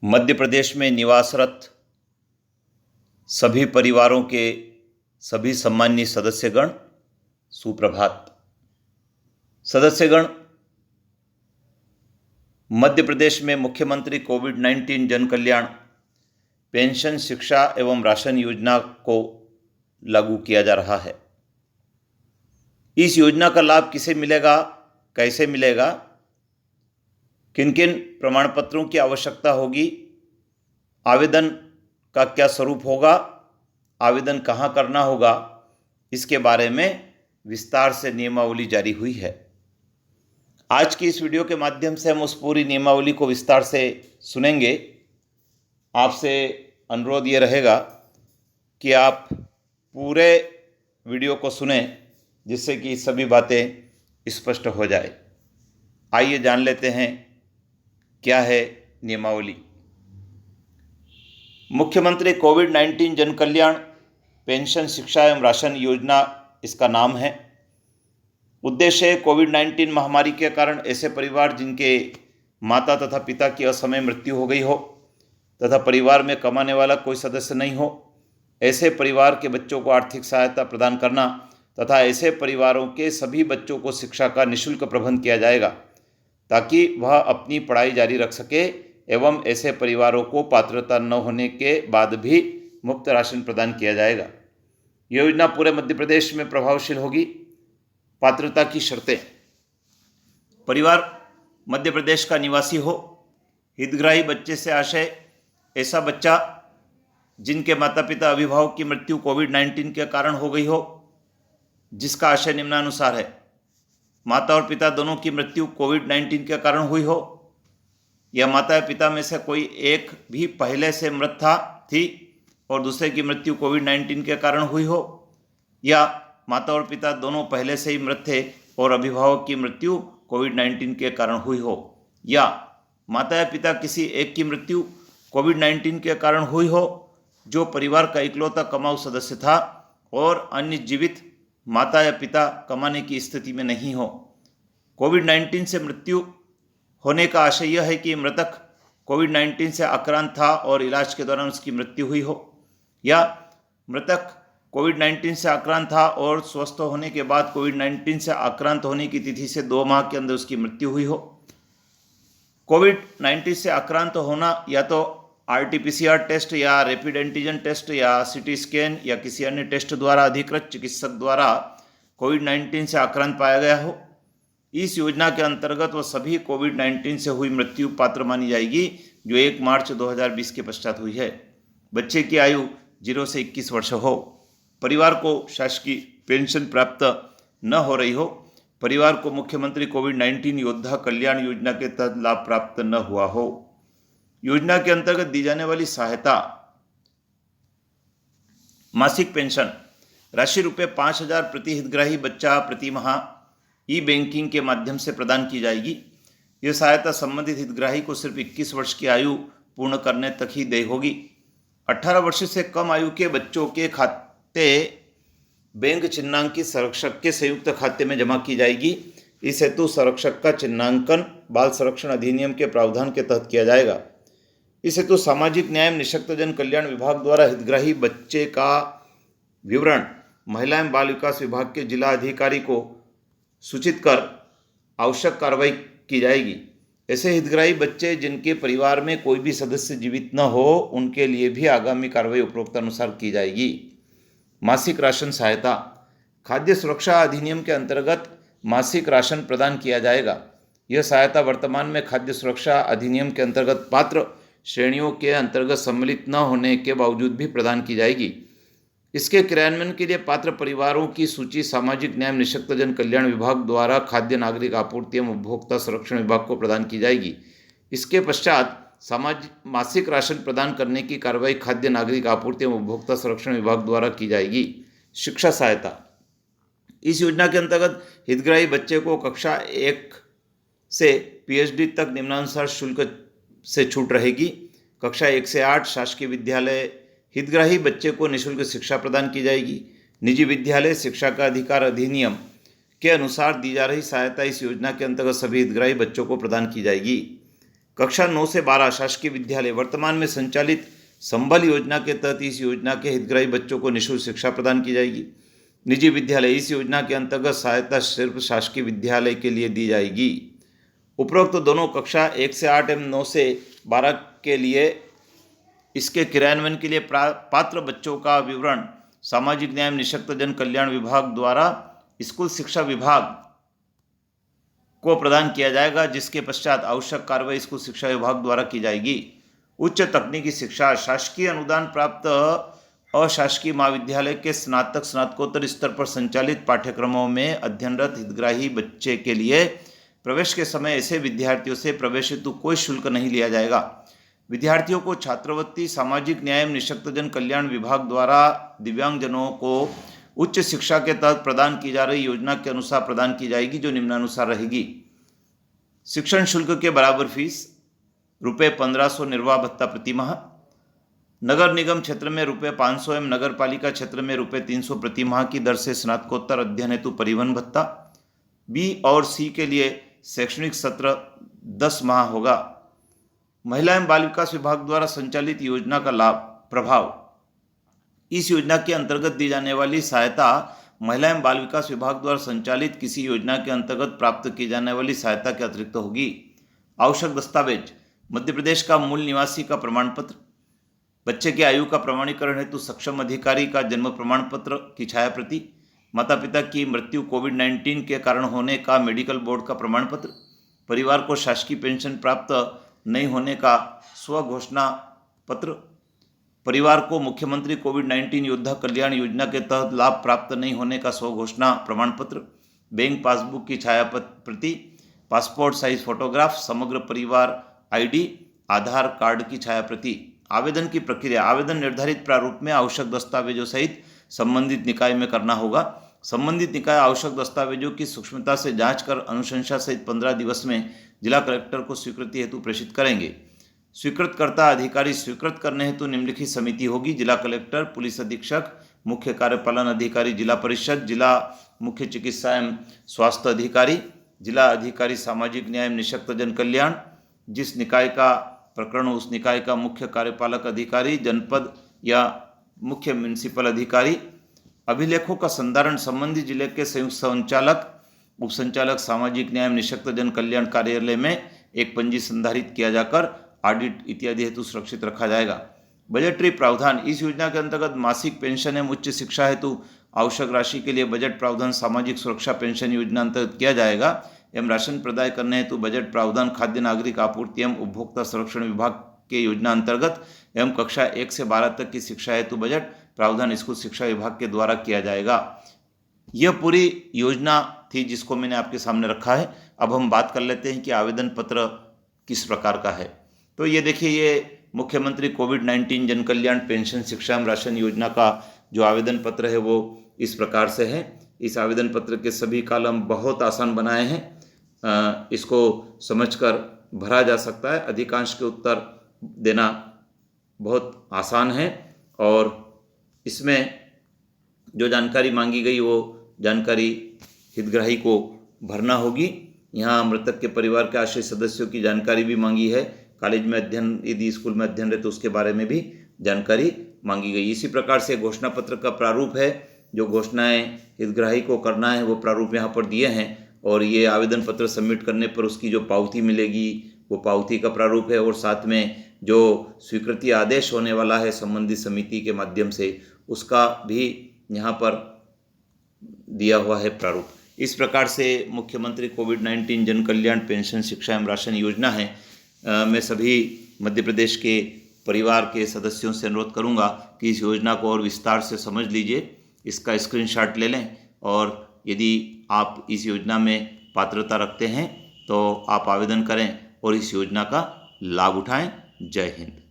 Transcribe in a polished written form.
मध्य प्रदेश में निवासरत सभी परिवारों के सभी सम्मानीय सदस्यगण, सुप्रभात। सदस्यगण, मध्य प्रदेश में मुख्यमंत्री कोविड-19 जन कल्याण पेंशन, शिक्षा एवं राशन योजना को लागू किया जा रहा है। इस योजना का लाभ किसे मिलेगा, कैसे मिलेगा, किन किन प्रमाण पत्रों की आवश्यकता होगी, आवेदन का क्या स्वरूप होगा, आवेदन कहाँ करना होगा, इसके बारे में विस्तार से नियमावली जारी हुई है। आज की इस वीडियो के माध्यम से हम उस पूरी नियमावली को विस्तार से सुनेंगे। आपसे अनुरोध ये रहेगा कि आप पूरे वीडियो को सुने, जिससे कि सभी बातें स्पष्ट हो जाए। आइए जान लेते हैं क्या है नियमावली। मुख्यमंत्री कोविड-19 जन कल्याण पेंशन, शिक्षा एवं राशन योजना इसका नाम है। उद्देश्य है कोविड-19 महामारी के कारण ऐसे परिवार जिनके माता तथा पिता की असमय मृत्यु हो गई हो तथा परिवार में कमाने वाला कोई सदस्य नहीं हो, ऐसे परिवार के बच्चों को आर्थिक सहायता प्रदान करना तथा ऐसे परिवारों के सभी बच्चों को शिक्षा का निःशुल्क प्रबंध किया जाएगा ताकि वह अपनी पढ़ाई जारी रख सके एवं ऐसे परिवारों को पात्रता न होने के बाद भी मुफ्त राशन प्रदान किया जाएगा। योजना पूरे मध्य प्रदेश में प्रभावशील होगी। पात्रता की शर्तें: परिवार मध्य प्रदेश का निवासी हो, हितग्राही बच्चे से आशय ऐसा बच्चा जिनके माता पिता अभिभावक की मृत्यु कोविड-19 के कारण हो गई हो, जिसका आशय निम्नानुसार है: माता और पिता दोनों की मृत्यु कोविड-19 के कारण हुई हो, या माता या पिता में से कोई एक भी पहले से मृत थी और दूसरे की मृत्यु कोविड-19 के कारण हुई हो, या माता और पिता दोनों पहले से ही मृत थे और अभिभावक की मृत्यु कोविड-19 के कारण हुई हो, या माता या पिता किसी एक की मृत्यु कोविड-19 के कारण हुई हो जो परिवार का इकलौता कमाऊ सदस्य था और अन्य जीवित माता या पिता कमाने की स्थिति में नहीं हो। कोविड-19 से मृत्यु होने का आशय यह है कि मृतक कोविड-19 से आक्रांत था और इलाज के दौरान उसकी मृत्यु हुई हो, या मृतक कोविड-19 से आक्रांत था और स्वस्थ होने के बाद कोविड-19 से आक्रांत होने की तिथि से 2 माह के अंदर उसकी मृत्यु हुई हो। कोविड-19 से आक्रांत होना या तो RT-PCR टेस्ट या रैपिड एंटीजन टेस्ट या CT स्कैन या किसी अन्य टेस्ट द्वारा अधिकृत चिकित्सक द्वारा कोविड-19 से आक्रांत पाया गया हो। इस योजना के अंतर्गत वह सभी कोविड-19 से हुई मृत्यु पात्र मानी जाएगी जो 1 मार्च 2020 के पश्चात हुई है। बच्चे की आयु 0 से 21 वर्ष हो। परिवार को शासकीय पेंशन प्राप्त न हो रही हो। परिवार को मुख्यमंत्री कोविड-19 योद्धा कल्याण योजना के तहत लाभ प्राप्त न हुआ हो। योजना के अंतर्गत दी जाने वाली सहायता: मासिक पेंशन राशि ₹5,000 प्रति हितग्राही बच्चा प्रति माह ई-बैंकिंग के माध्यम से प्रदान की जाएगी। यह सहायता संबंधित हितग्राही को सिर्फ 21 वर्ष की आयु पूर्ण करने तक ही देय होगी। 18 वर्ष से कम आयु के बच्चों के खाते बैंक चिन्हांकित संरक्षक के संयुक्त खाते में जमा की जाएगी। इस हेतु संरक्षक का चिन्हांकन बाल संरक्षण अधिनियम के प्रावधान के तहत किया जाएगा। इस हेतु सामाजिक न्याय एवं निःशक्तजन कल्याण विभाग द्वारा हितग्राही बच्चे का विवरण महिला एवं बाल विकास विभाग के जिला अधिकारी को सूचित कर आवश्यक कार्रवाई की जाएगी। ऐसे हितग्राही बच्चे जिनके परिवार में कोई भी सदस्य जीवित न हो, उनके लिए भी आगामी कार्रवाई उपरोक्त अनुसार की जाएगी। मासिक राशन सहायता: खाद्य सुरक्षा अधिनियम के अंतर्गत मासिक राशन प्रदान किया जाएगा। यह सहायता वर्तमान में खाद्य सुरक्षा अधिनियम के अंतर्गत पात्र श्रेणियों के अंतर्गत सम्मिलित न होने के बावजूद भी प्रदान की जाएगी। इसके क्रियान्वयन के लिए पात्र परिवारों की सूची सामाजिक न्याय एवं निःशक्तजन कल्याण विभाग द्वारा खाद्य नागरिक आपूर्ति एवं उपभोक्ता संरक्षण विभाग को प्रदान की जाएगी। इसके पश्चात मासिक राशन प्रदान करने की कार्रवाई खाद्य नागरिक आपूर्ति एवं उपभोक्ता संरक्षण विभाग द्वारा की जाएगी। शिक्षा सहायता: इस योजना के अंतर्गत हितग्राही बच्चे को कक्षा 1 से PhD तक निम्नानुसार शुल्क से छूट रहेगी। कक्षा 1 से 8 शासकीय विद्यालय हितग्राही बच्चे को निःशुल्क शिक्षा प्रदान की जाएगी। निजी विद्यालय शिक्षा का अधिकार अधिनियम के अनुसार दी जा रही सहायता इस योजना के अंतर्गत सभी हितग्राही बच्चों को प्रदान की जाएगी। कक्षा 9 से 12 शासकीय विद्यालय वर्तमान में संचालित संबल योजना के तहत इस योजना के हितग्राही बच्चों को निःशुल्क शिक्षा प्रदान की जाएगी। निजी विद्यालय इस योजना के अंतर्गत सहायता सिर्फ शासकीय विद्यालय के लिए दी जाएगी। उपरोक्त तो दोनों कक्षा 1 से 8 एवं 9 से 12 के लिए इसके क्रियान्वयन के लिए पात्र बच्चों का विवरण सामाजिक न्याय एवं निःशक्तजन कल्याण विभाग द्वारा स्कूल शिक्षा विभाग को प्रदान किया जाएगा, जिसके पश्चात आवश्यक कार्रवाई स्कूल शिक्षा विभाग द्वारा की जाएगी। उच्च तकनीकी शिक्षा शासकीय अनुदान प्राप्त अशासकीय महाविद्यालय के स्नातक स्नातकोत्तर स्तर पर संचालित पाठ्यक्रमों में अध्ययनरत हितग्राही बच्चे के लिए प्रवेश के समय ऐसे विद्यार्थियों से प्रवेश हेतु कोई शुल्क नहीं लिया जाएगा। विद्यार्थियों को छात्रवृत्ति सामाजिक न्याय एवं निःशक्तजन कल्याण विभाग द्वारा दिव्यांगजनों को उच्च शिक्षा के तहत प्रदान की जा रही योजना के अनुसार प्रदान की जाएगी, जो निम्नानुसार रहेगी। शिक्षण शुल्क के बराबर फीस ₹1500 निर्वाह भत्ता प्रति माह, नगर निगम क्षेत्र में ₹500 एवं नगर पालिका क्षेत्र में ₹300 प्रति माह की दर से स्नातकोत्तर अध्ययन हेतु परिवहन भत्ता। बी और सी के लिए शैक्षणिक सत्र 10 माह होगा। महिला एवं बाल विकास विभाग द्वारा संचालित योजना का लाभ प्रभाव। इस योजना के अंतर्गत दी जाने वाली सहायता महिला एवं बाल विकास विभाग द्वारा संचालित किसी योजना के अंतर्गत प्राप्त की जाने वाली सहायता के अतिरिक्त होगी। आवश्यक दस्तावेज मध्य प्रदेश का मूल निवासी का प्रमाण पत्र, बच्चे की आयु का प्रमाणीकरण हेतु सक्षम अधिकारी का जन्म प्रमाण पत्र की छायाप्रति, माता पिता की मृत्यु कोविड-19 के कारण होने का मेडिकल बोर्ड का प्रमाण पत्र, परिवार को शासकीय पेंशन प्राप्त नहीं होने का स्वघोषणा पत्र, परिवार को मुख्यमंत्री कोविड-19 योद्धा कल्याण योजना के तहत लाभ प्राप्त नहीं होने का स्वघोषणा प्रमाण पत्र, बैंक पासबुक की छायाप्रति, पासपोर्ट साइज फोटोग्राफ, समग्र परिवार आईडी, आधार कार्ड की छायाप्रति। आवेदन की प्रक्रिया आवेदन निर्धारित प्रारूप में आवश्यक दस्तावेजों सहित संबंधित निकाय में करना होगा। संबंधित निकाय आवश्यक दस्तावेजों की सूक्ष्मता से जांच कर अनुशंसा सहित 15 दिवस में जिला कलेक्टर को स्वीकृति हेतु प्रेषित करेंगे। स्वीकृतकर्ता अधिकारी स्वीकृत करने हेतु निम्नलिखित समिति होगी: जिला कलेक्टर, पुलिस अधीक्षक, मुख्य कार्यपालन अधिकारी जिला परिषद, जिला मुख्य चिकित्सा एवं स्वास्थ्य अधिकारी, जिला अधिकारी सामाजिक न्याय एवं निःशक्तजन कल्याण। जिस निकाय का प्रकरण उस निकाय का मुख्य कार्यपालक अधिकारी, जनपद या मुख्य म्युनिसिपल अधिकारी। अभिलेखों का संधारण संबंधित जिले के संयुक्त संचालक, उप संचालक सामाजिक न्याय एवं निःशक्तजन कल्याण कार्यालय में एक पंजी संधारित किया जाकर ऑडिट इत्यादि हेतु सुरक्षित रखा जाएगा। बजटरी प्रावधान इस योजना के अंतर्गत मासिक पेंशन एवं उच्च शिक्षा हेतु आवश्यक राशि के लिए बजट प्रावधान सामाजिक सुरक्षा पेंशन योजना अंतर्गत किया जाएगा एवं राशन प्रदाय करने हेतु बजट प्रावधान खाद्य नागरिक आपूर्ति एवं उपभोक्ता संरक्षण विभाग के योजना अंतर्गत एवं कक्षा 1 से 12 तक की शिक्षा हेतु बजट प्रावधान स्कूल शिक्षा विभाग के द्वारा किया जाएगा। यह पूरी योजना थी जिसको मैंने आपके सामने रखा है। अब हम बात कर लेते हैं कि आवेदन पत्र किस प्रकार का है। तो ये देखिए, ये मुख्यमंत्री कोविड-19 जन कल्याण पेंशन शिक्षा एवं राशन योजना का जो आवेदन पत्र है वो इस प्रकार से है। इस आवेदन पत्र के सभी कॉलम बहुत आसान बनाए हैं, इसको समझकर भरा जा सकता है। अधिकांश के उत्तर देना बहुत आसान है और इसमें जो जानकारी मांगी गई वो जानकारी हितग्राही को भरना होगी। यहाँ मृतक के परिवार के आश्रित सदस्यों की जानकारी भी मांगी है। कॉलेज में अध्ययन, यदि स्कूल में अध्ययन रहे तो उसके बारे में भी जानकारी मांगी गई। इसी प्रकार से घोषणा पत्र का प्रारूप है, जो घोषणाएं हितग्राही को करना है वो प्रारूप यहाँ पर दिए हैं और ये आवेदन पत्र सबमिट करने पर उसकी जो पावती मिलेगी वो पावती का प्रारूप है और साथ में जो स्वीकृति आदेश होने वाला है संबंधित समिति के माध्यम से उसका भी यहाँ पर दिया हुआ है प्रारूप। इस प्रकार से मुख्यमंत्री कोविड-19 जन कल्याण पेंशन शिक्षा एवं राशन योजना है। मैं सभी मध्य प्रदेश के परिवार के सदस्यों से अनुरोध करूंगा कि इस योजना को और विस्तार से समझ लीजिए, इसका स्क्रीनशॉट ले लें और यदि आप इस योजना में पात्रता रखते हैं तो आप आवेदन करें और इस योजना का लाभ उठाएं। जय हिंद।